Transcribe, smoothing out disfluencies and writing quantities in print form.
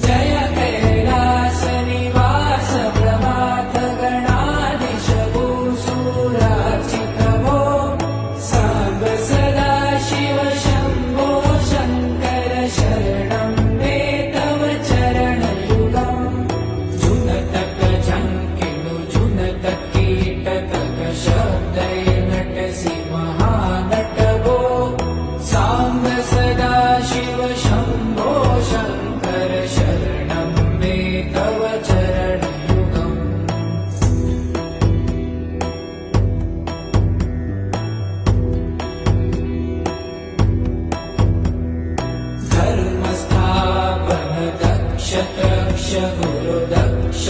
जय कैलासनिवास प्रमाथ गणाधीश भूसुरार्चित भो सांब सदा शिव शंभो शंकर शरणं मे तव चरणयुगम् जुनतक झंकिनु जुनतक कीटतक शब्दै नटसि महानट भो सांब सदा शिव शंभो शंकर शरणं मे तव चरणयुगम् धर्मस्थापन दक्ष दक्ष गुरु दक्ष